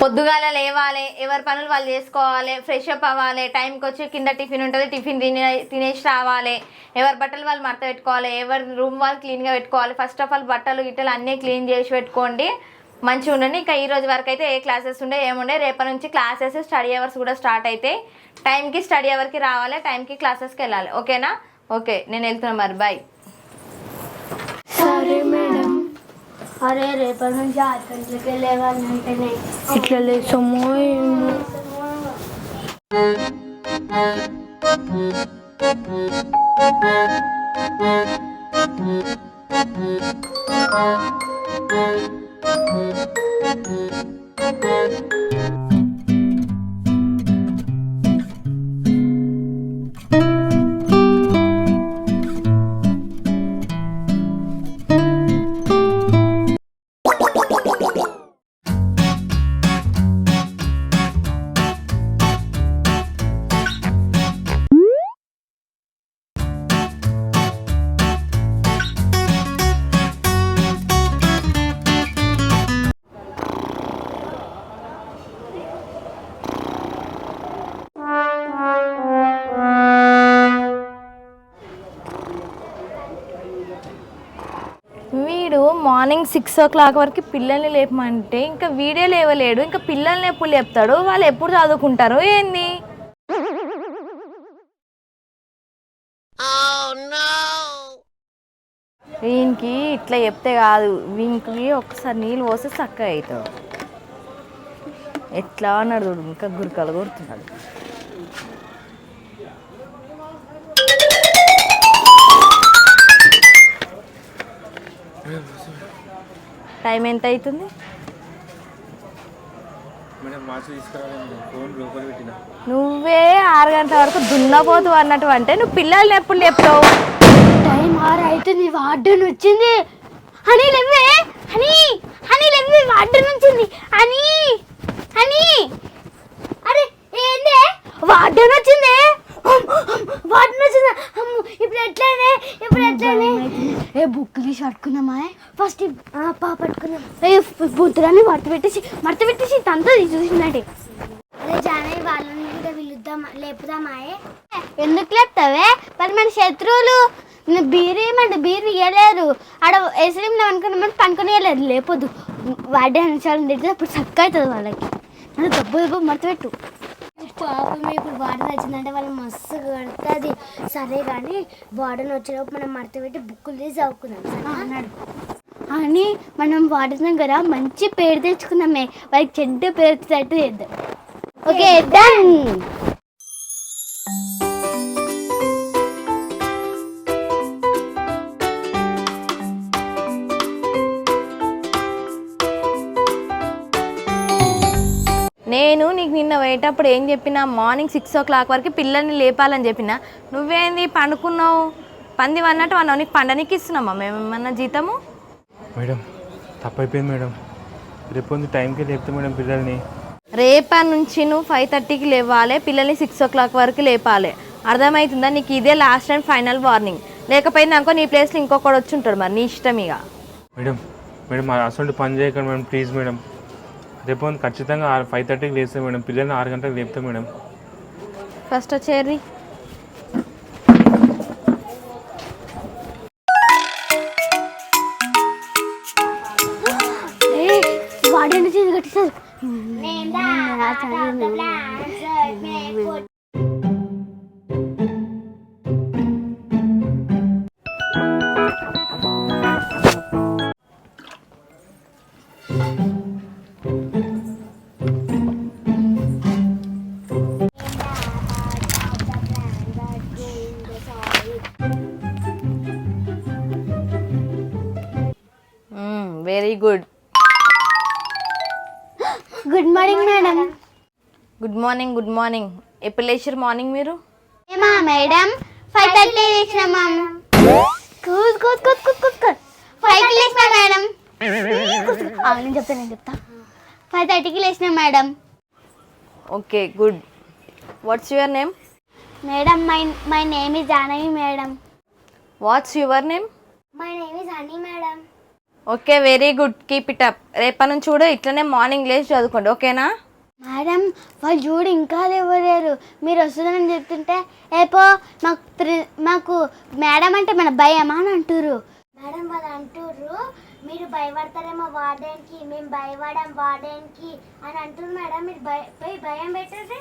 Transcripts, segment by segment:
పొద్దుగాల లేవాలి, ఎవరి పనులు వాళ్ళు చేసుకోవాలి, ఫ్రెష్ అప్ అవ్వాలి, టైంకి వచ్చి కింద టిఫిన్ ఉంటుంది, టిఫిన్ తినేసి రావాలి, ఎవరి బట్టలు వాళ్ళు మడత పెట్టుకోవాలి, ఎవరి రూమ్ వాళ్ళు క్లీన్గా పెట్టుకోవాలి. ఫస్ట్ ఆఫ్ ఆల్ బట్టలు గిట్టలు అన్నీ క్లీన్ చేసి పెట్టుకోండి, మంచిగా ఉండండి. ఇంకా ఈ రోజు వరకు అయితే ఏ క్లాసెస్ ఉండే ఏముండే, రేపటి నుంచి క్లాసెస్ స్టడీ అవర్స్ కూడా స్టార్ట్ అవుతాయి. టైంకి స్టడీ అవర్కి రావాలి, టైంకి క్లాసెస్కి వెళ్ళాలి. ఓకేనా? ఓకే, నేను వెళ్తున్నాను మరి. బాయ్. సరే మేడం. అరే రేపటి నుంచి 6 గంటలకి వెళ్ళేవాళ్ళని అంటేనే ఇట్లా లేసమో ఏమో. వీడు మార్నింగ్ 6 o'clock వరకు పిల్లల్ని లేపమంటే ఇంకా వీడే లేవలేడు, ఇంకా పిల్లల్ని ఎప్పుడు లేపుతాడు? వాళ్ళు ఎప్పుడు చదువుకుంటారు ఏంది? వీనికి ఇట్లా చెప్తే కాదు, వీనికి ఒకసారి నీళ్ళు పోస్తే చక్కగా అవుతాడు. ఎట్లా అన్నాడు ఇంకా గురికలు కొడుతున్నాడు. టైం ఎంత అవుతుంది? నువ్వే 6 గంటల వరకు దున్నపోతు అన్నట్టు అంటే నువ్వు పిల్లల్ని ఎప్పుడు లేపుతావు? టైం 6 అవుతుంది, వార్డెన్ వచ్చింది. హనీ లేవే, హనీ హనీ లేవే, వార్డెన్ వచ్చింది. హనీ హనీ, అరే ఏందే వార్డెన్ వచ్చింది, వార్డెన్ వచ్చింది. ఇప్పుడు ఎట్లానే, ఇప్పుడు ఎట్లానే? ఏ బుక్ తీసి పట్టుకున్నామా? ఫస్ట్ పట్టుకున్నాం. బుద్ధులని మడత పెట్టేసి తంతా చూసిందంటే అదే జానవి వాళ్ళని కూడా పిలుద్దామా, లేపుదామా? ఎందుకు లేపుతావే? మరి మన శత్రువులు బీరు ఇవ్వలేరు, ఆడ ఎసరీం అనుకున్నామని పనుకొని ఇవ్వలేదు. లేపొద్దు, వాడే అనుచారం తిడితే అప్పుడు చక్క అవుతుంది వాళ్ళకి. నన్ను దెబ్బ మడత పెట్టు. పాపం ఇప్పుడు వార్డెన్ వచ్చిందంటే వాళ్ళు మస్తు కొడుతుంది. సరే కానీ వార్డెన్ వచ్చినప్పుడు మనం మడత పెట్టి బుక్కులు తీసి చదువుకుందాం అన్నాడు. అని మనం వార్డెన్ కదా మంచి పేరు తెచ్చుకుందామే, వాళ్ళకి చెడ్డ పేరు తట్టు చేద్దాం. Okay done. నేను నీకు నిన్న పోయేటప్పుడు ఏం చెప్పినా, మార్నింగ్ 6 o'clock వరకు పిల్లల్ని లేపాలని చెప్పినా. నువ్వేంది పండుకున్నావు? పంది అన్నట్టు అన్నావు. నీకు పండనికి ఇస్తున్నామా మేమేమన్నా జీతము? మేడం తప్పైపోయింది మేడం, రేపు టైంకి లేపుతా మేడం పిల్లల్ని. రేపటి నుంచి నువ్వు 5:30కి లేవాలి, పిల్లల్ని 6 o'clock వరకు లేపాలి. అర్థమవుతుందా? నీకు ఇదే లాస్ట్ అండ్ ఫైనల్ వార్నింగ్. లేకపోయింది అనుకో నీ ప్లేస్లో ఇంకొకటి వచ్చి ఉంటాడు, మరి నీ ఇష్టం ఇక. మేడం మేడం అసలు పని చేయకండి మేడం, ప్లీజ్ మేడం. రేపు ఖచ్చితంగా 5:30కి లేస్తాం మేడం, పిల్లల్ని 6 గంటలకు లేపుతాం మేడం. ఫస్ట్ వచ్చేరి. వార్డెన్ కట్టిస్తారు. Very good. Good morning madam. Good morning. Good morning. ఎప్పుడు లేచారు మార్నింగ్ మీరు? ఏమా మేడం 5:30 లేచినామా? Cool cool cool cool cool 5కి లేచినా మేడం. నేను చెప్తా 5:30కి లేచినా madam. Okay good. What's your name? Madam my name is Janavi madam. What's your name? My name is Honey madam. Okay, very good, keep it up. రేపటి నుంచి కూడా ఇట్లనే మార్నింగ్ లేచి చదువుకోండి, ఓకేనా? మేడం వాళ్ళు చూడు ఇంకా లేవలేరు, మీరు వస్తుందని చెప్తుంటే ఏపో మాకు మేడం అంటే మన భయమా అని అంటారు. మేడం వాళ్ళు అంటారు మీరు భయపడతారేమో వార్డెన్కి, మేము భయపడం వార్డెన్కి అని అంటారు మేడం. మీరు పోయి భయం పెట్టండి.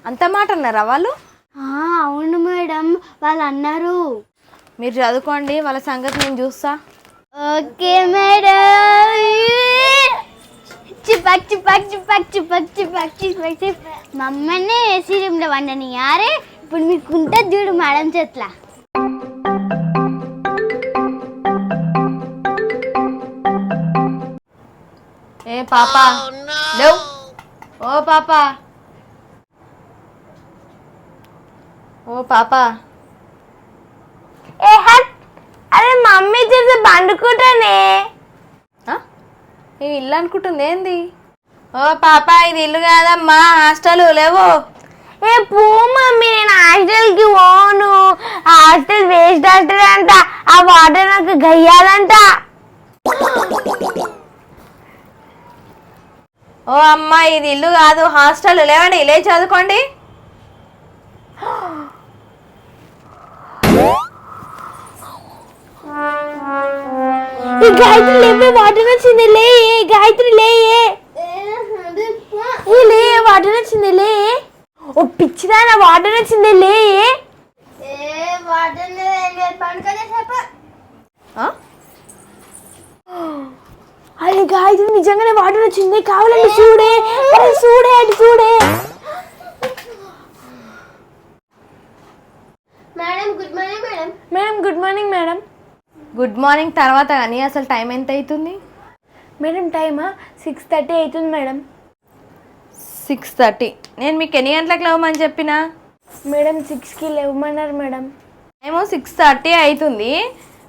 అంత మాట అన్నారా వాళ్ళు? అవును మేడం, వాళ్ళు అన్నారు. మీరు చదువుకోండి, వాళ్ళ సంగతి నేను చూస్తా. Okay madam. చిపక్ చిపక్ చిపక్ చిపక్ చిపక్ చిపక్ చిప్ మమ్మల్ని ఏసీ రూమ్లో వండని యారే. ఇప్పుడు మీకు ఉంటుంది చూడు మేడం చేట్లా. ఏ పాపా లేవు. ఓ పాపా, ఓ పాపా. అరే మమ్మీ చేసి బండుకుంటానే. ఈ ఇల్లు అనుకుంటుంది ఏంది? ఓ పాపా, ఇది ఇల్లు కాదమ్మా, హాస్టల్. లేవు. ఏ పో మమ్మీ, నేను హాస్టల్కి పోను. హాస్టల్ వేస్ట్ హాస్టల్ అంట, ఆ వాటర్ నాకు గయ్యాలంట. ఓ అమ్మా, ఇది ఇల్లు కాదు, హాస్టల్. లేవండి, లే చదువుకోండి. గాయత్రి లేపే, వాటర్ వచ్చింది లే. గాయత్రి లే, వాటర్ వచ్చింది లే. ఓ పిచ్చిదానా, వాటర్ వచ్చింది లే. అరే గాయత్రి నిజంగానే వాటర్ వచ్చింది, కావాలంటే చూడే. అరే చూడే, అటు చూడే. Madam good morning madam. Madam good morning madam. Good morning తర్వాత కానీ అసలు టైం ఎంత అవుతుంది? మేడం టైమా 6:30 అవుతుంది మేడం. 6:30. నేను మీకు ఎన్ని గంటలకు లేవమని చెప్పినా? మేడం 6కి లేవమన్నారు మేడం. ఏమో 6:30 అవుతుంది,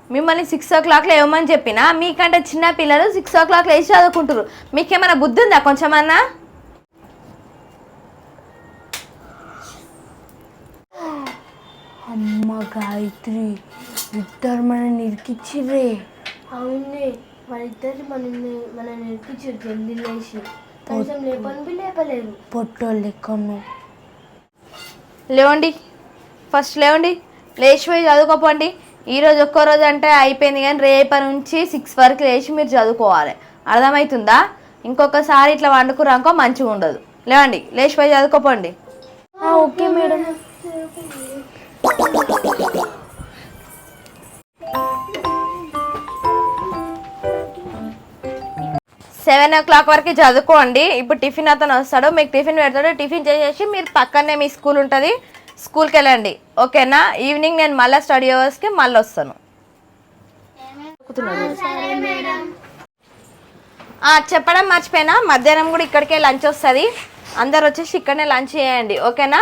మిమ్మల్ని 6 o'clock లేవమని చెప్పినా. మీకంటే చిన్న పిల్లలు 6 o'clock లేచి చదువుకుంటారు. మీకేమైనా బుద్ధి ఉందా కొంచెమన్నా? అమ్మ గాయత్రి, ఇద్దరు మనల్ని ఇరికిచ్చిర్రే. అవునే, వాళ్ళిద్దరు మనల్ని ఇరికిచ్చిర్రు. జల్దీ లేచి కొంచెం లేపలేరు. పొట్టోళ్ళు లెక్కను. లేవండి, ఫస్ట్ లేవండి, లేచిపోయి చదువుకోపోండి. ఈరోజు ఒక్కో రోజు అంటే అయిపోయింది, కానీ రేపటి నుంచి 6 వరకు లేచి మీరు చదువుకోవాలి. అర్థమవుతుందా? ఇంకొకసారి ఇట్లా వండుకురాకో మంచిగా ఉండదు. లేవండి, లేచిపోయి చదువుకోపోండి. Okay madam. 7 o'clock వరకు చదువుకోండి. ఇప్పుడు టిఫిన్ అతను వస్తాడు, మీకు టిఫిన్ పెడతాడు. టిఫిన్ చేసేసి మీరు పక్కనే మీ స్కూల్ ఉంటుంది, స్కూల్కి వెళ్ళండి, ఓకేనా? ఈవినింగ్ నేను మళ్ళీ స్టడీ అవర్స్కి మళ్ళీ వస్తాను. చెప్పడం మర్చిపోయినా, మధ్యాహ్నం కూడా ఇక్కడికే లంచ్ వస్తుంది. అందరు వచ్చేసి ఇక్కడనే లంచ్ చేయండి, ఓకేనా?